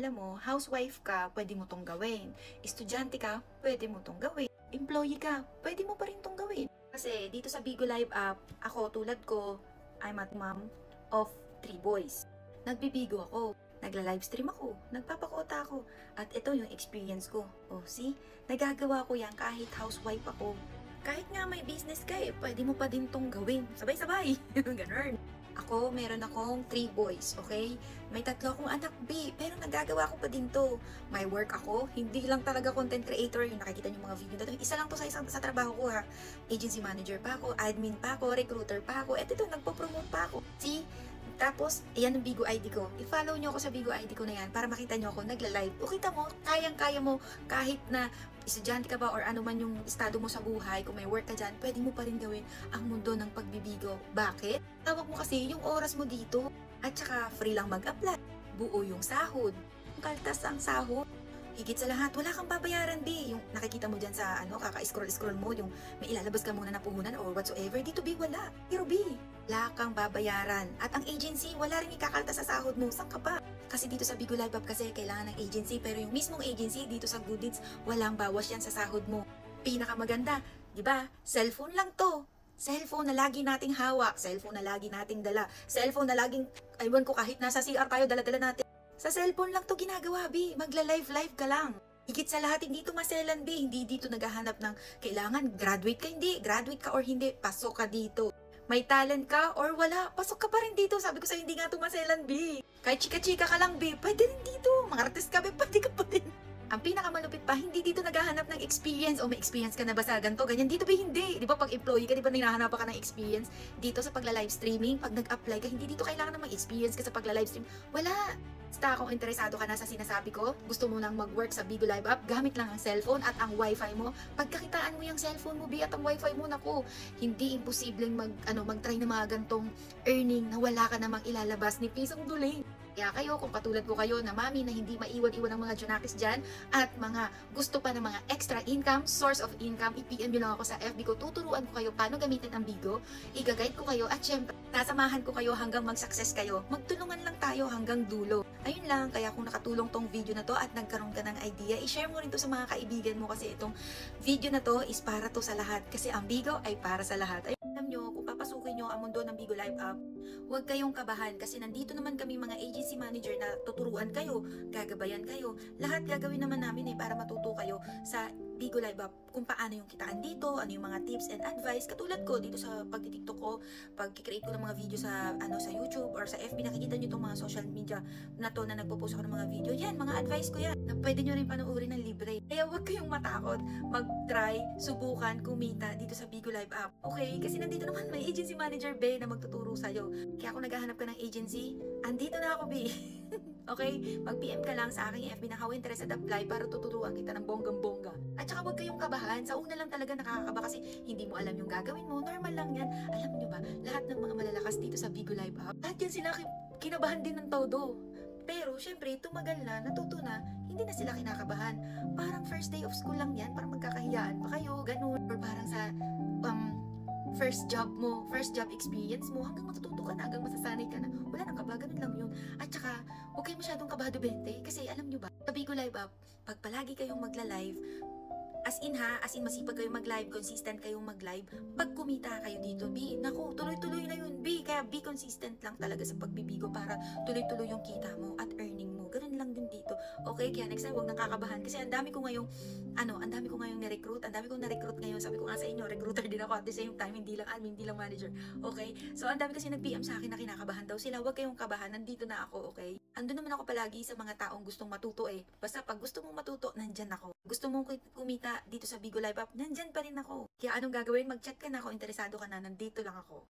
alam mo, housewife ka, pwede mo tong gawin. Estudyante ka, pwede mo tong gawin. Employee ka, pwede mo pa rin tong gawin. Kasi dito sa Bigo Live app, ako tulad ko, I'm a mom of 3 boys. Nagbibigo ako, nagla-livestream ako, nagpapakota ako, at ito yung experience ko. Oh, see? Nagagawa ko yan kahit housewife ako. Kahit nga may business ka pwede mo pa din tong gawin. Sabay-sabay. Ganun. Ako, meron akong 3 boys, okay? May 3 akong anak, B, pero nagagawa ko pa din to. May work ako, hindi lang talaga content creator, yung nakikita niyo mga video na to. Isa lang to sa trabaho ko ha. Agency manager pa ako, admin pa ako, recruiter pa ako, eto nagpo-promote pa ako. See? Tapos, ayan ang Bigo ID ko. I-follow nyo ako sa Bigo ID ko na yan para makita nyo ako nagla-live. O kita mo, kayang-kaya mo kahit na estudyante ka ba or ano man yung estado mo sa buhay, kung may work ka dyan, pwede mo pa rin gawin ang mundo ng pagbibigo. Bakit? Tawag mo kasi yung oras mo dito. At saka free lang mag-apply. Buo yung sahod. Kaltas ang sahod. Higit sa lahat, wala kang babayaran, B. Yung nakikita mo dyan sa kaka-scroll-scroll mo, yung may ilalabas ka muna na puhunan or whatsoever. Dito, B, wala. Pero, B, wala kang babayaran. At ang agency, wala rin ikakalta sa sahod mo. Saan ka pa? Kasi dito sa Bigo Live App kasi kailangan ng agency. Pero yung mismong agency, dito sa Gooddeeds, walang bawas yan sa sahod mo. Pinakamaganda, di ba? Cellphone lang to. Cellphone na lagi nating hawak. Cellphone na lagi nating dala. Cellphone na laging, aywan ko, kahit nasa CR tayo, dala-dala natin. Sa cellphone lang to ginagawa, B. Magla-live ka lang. Higit sa lahat, hindi to maselan, B. Hindi dito naghahanap ng kailangan graduate ka, hindi. Graduate ka or hindi, pasok ka dito. May talent ka or wala, pasok ka pa rin dito. Sabi ko sa'yo, hindi nga to maselan, B. Kahit chika-chika ka lang, B, pwede rin dito. Mga artist ka, B, pwede ka pa rin. Ang pinakamalupit pa, hindi dito naghahanap ng experience o may experience ka na ba sa ganito, ganyan. Dito ba hindi? Di ba pag employee ka, di ba hinahanap ka ng experience? Dito sa pagla-live streaming, pag nag-apply ka, hindi dito kailangan ng mag-experience ka sa pagla-live stream. Wala. Basta kung interesado ka na sa sinasabi ko, gusto mo nang mag-work sa Bigo Live App, gamit lang ang cellphone at ang wifi mo. Pagkakitaan mo yung cellphone mo, B, at ang wifi mo, naku, hindi imposibleng mag-try na mga gantong earning na wala ka namang ilalabas ni pisong duling. Kaya kayo, kung katulad ko kayo na mami na hindi maiwan-iwan ng mga junakis dyan at mga gusto pa ng mga extra income, source of income, i-PM nyo lang ako sa FB ko, tuturuan ko kayo paano gamitin ang Bigo, i-guide ko kayo at syempre, sasamahan ko kayo hanggang mag-success kayo. Magtulungan lang tayo hanggang dulo. Ayun lang, kaya kung nakatulong tong video na to at nagkaroon ka ng idea, i-share mo rin to sa mga kaibigan mo kasi itong video na to is para to sa lahat kasi ang Bigo ay para sa lahat. Alam nyo, kung papasukin nyo ang mundo ng Bigo Live App, huwag kayong kabahan kasi nandito naman kami mga agency manager na tuturuan kayo, gagabayan kayo. Lahat gagawin naman namin para matuto kayo sa Bigo Live App kung paano yung kitaan dito, ano yung mga tips and advice. Katulad ko dito sa pagti-TikTok ko, pag-create ko ng mga video sa sa YouTube or sa FB, nakikita nyo itong mga social media na to na nagpo-post ako ng mga video. Yan, mga advice ko yan na pwede nyo rin panoorin ng libre. Kaya huwag kayong matakot mag-try, subukan, kumita dito sa Bigo Live App. Okay? Kasi nandito naman may agency manager, B, na magtuturo sa'yo. Kaya kung naghahanap ka ng agency, andito na ako, B. Okay? Mag-PM ka lang sa aking FB na how interested apply para tuturuan kita ng bonggang-bongga. At saka huwag kayong kabahan. Sa una lang talaga nakakakaba kasi hindi mo alam yung gagawin mo. Normal lang yan. Alam nyo ba, lahat ng mga malalakas dito sa Bigo Live App, lahat yan sila kinabahan din ng todo. Pero, syempre, tumagal na, natuto na, hindi na sila kinakabahan. Parang first day of school lang yan, parang magkakahiyaan pa kayo, ganun. Or parang sa, first job mo, first job experience mo, hanggang matututo ka na, hanggang masasanay ka na. Wala nang kaba, ganun lang yun. At saka, huwag kayo masyadong kabado, bente, kasi alam nyo ba, sa Bigo Live App, pag palagi kayong magla-live, as in masipag kayong mag-live, consistent kayong mag-live, pag kumita kayo dito, B, naku, tuloy-tuloy na yun, B, kaya be consistent lang talaga sa pagbibigo para tuloy-tuloy yung kita mo at earning mo. Ganun lang din dito. Okay, kaya next time, huwag nang kakabahan kasi ang dami ko ngayong na-recruit, ang dami kong na-recruit ngayon. Sabi ko nga sa inyo, recruiter din ako at the same time, hindi lang admin, hindi lang manager. Okay? So, ang dami kasi nag-PM sa akin na kinakabahan daw sila. Huwag kayong kabahan, nandito na ako, okay? Andun naman ako palagi sa mga taong gustong matuto Basta pag gusto mong matuto, nandyan ako. Gusto mong kumita dito sa Bigo Live App, nandyan pa rin ako. Kaya anong gagawin? Mag-chat ka na ako, interesado ka na, nandito lang ako.